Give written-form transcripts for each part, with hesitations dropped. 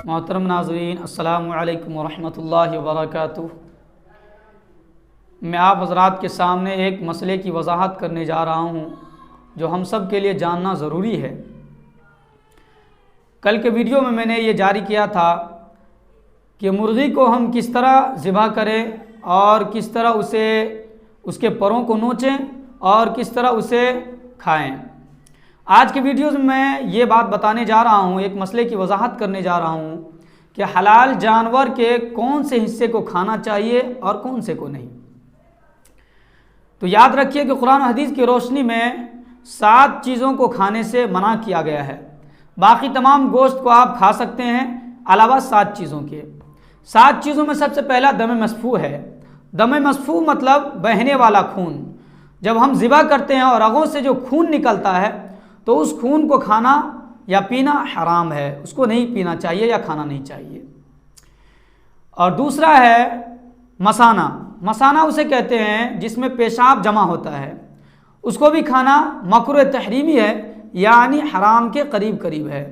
محترم ناظرین، السلام علیکم ورحمۃ اللہ وبرکاتہ۔ میں آپ حضرات کے سامنے ایک مسئلے کی وضاحت کرنے جا رہا ہوں جو ہم سب کے لیے جاننا ضروری ہے۔ کل کے ویڈیو میں نے یہ جاری کیا تھا کہ مرغی کو ہم کس طرح ذبح کریں اور کس طرح اس کے پروں کو نوچیں اور کس طرح اسے کھائیں۔ آج کے ویڈیوز میں یہ بات بتانے جا رہا ہوں، ایک مسئلے کی وضاحت کرنے جا رہا ہوں کہ حلال جانور کے کون سے حصے کو کھانا چاہیے اور کون سے کو نہیں۔ تو یاد رکھیے کہ قرآن و حدیث کی روشنی میں 7 چیزوں کو کھانے سے منع کیا گیا ہے۔ باقی تمام گوشت کو آپ کھا سکتے ہیں علاوہ 7 چیزوں کے۔ 7 چیزوں میں سب سے پہلا دم مسفوح ہے۔ دم مسفوح مطلب بہنے والا خون۔ جب ہم ذبح کرتے ہیں اور رگوں سے جو خون نکلتا ہے تو اس خون کو کھانا یا پینا حرام ہے، اس کو نہیں پینا چاہیے یا کھانا نہیں چاہیے۔ اور دوسرا ہے مثانہ۔ مثانہ اسے کہتے ہیں جس میں پیشاب جمع ہوتا ہے، اس کو بھی کھانا مکروہ تحریمی ہے، یعنی حرام کے قریب ہے۔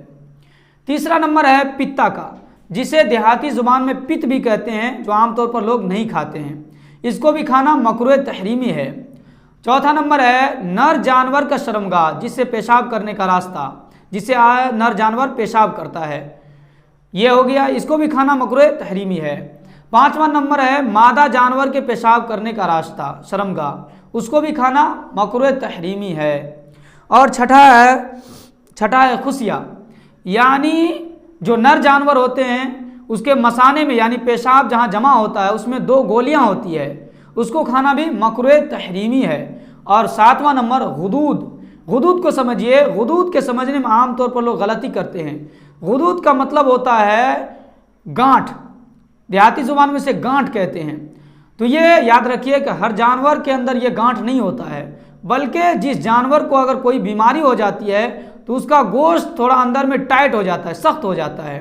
تیسرا نمبر ہے پتا کا، جسے دیہاتی زبان میں پت بھی کہتے ہیں، جو عام طور پر لوگ نہیں کھاتے ہیں، اس کو بھی کھانا مکروہ تحریمی ہے۔ چوتھا نمبر ہے نر جانور کا شرمگاہ، جس سے پیشاب کرنے کا راستہ، جسے نر جانور پیشاب کرتا ہے، یہ ہو گیا، اس کو بھی کھانا مکروہ تحریمی ہے۔ 5واں نمبر ہے مادہ جانور کے پیشاب کرنے کا راستہ، شرمگاہ، اس کو بھی کھانا مکروہ تحریمی ہے۔ اور چھٹا ہے خصیہ، یعنی جو نر جانور ہوتے ہیں اس کے مثانے میں، یعنی پیشاب جہاں جمع ہوتا ہے اس میں 2 گولیاں ہوتی ہے، اس کو کھانا بھی مکروہ تحریمی ہے۔ اور 7واں نمبر غدود۔ غدود کو سمجھیے، غدود کے سمجھنے میں عام طور پر لوگ غلطی کرتے ہیں۔ غدود کا مطلب ہوتا ہے گانٹھ، دیہاتی زبان میں سے گانٹھ کہتے ہیں۔ تو یہ یاد رکھیے کہ ہر جانور کے اندر یہ گانٹھ نہیں ہوتا ہے، بلکہ جس جانور کو اگر کوئی بیماری ہو جاتی ہے تو اس کا گوشت تھوڑا اندر میں ٹائٹ ہو جاتا ہے، سخت ہو جاتا ہے،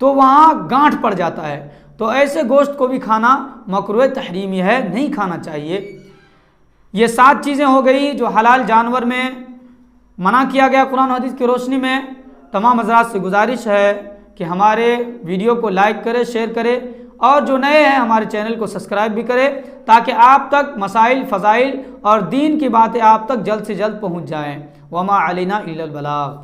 تو وہاں گانٹھ پڑ جاتا ہے، تو ایسے گوشت کو بھی کھانا مکروہ تحریمی ہے، نہیں کھانا چاہیے۔ یہ 7 چیزیں ہو گئی جو حلال جانور میں منع کیا گیا قرآن و حدیث کی روشنی میں۔ تمام حضرات سے گزارش ہے کہ ہمارے ویڈیو کو لائک کرے، شیئر کرے، اور جو نئے ہیں ہمارے چینل کو سبسکرائب بھی کرے، تاکہ آپ تک مسائل، فضائل اور دین کی باتیں آپ تک جلد سے جلد پہنچ جائیں۔ وما علینا الا البلاغ۔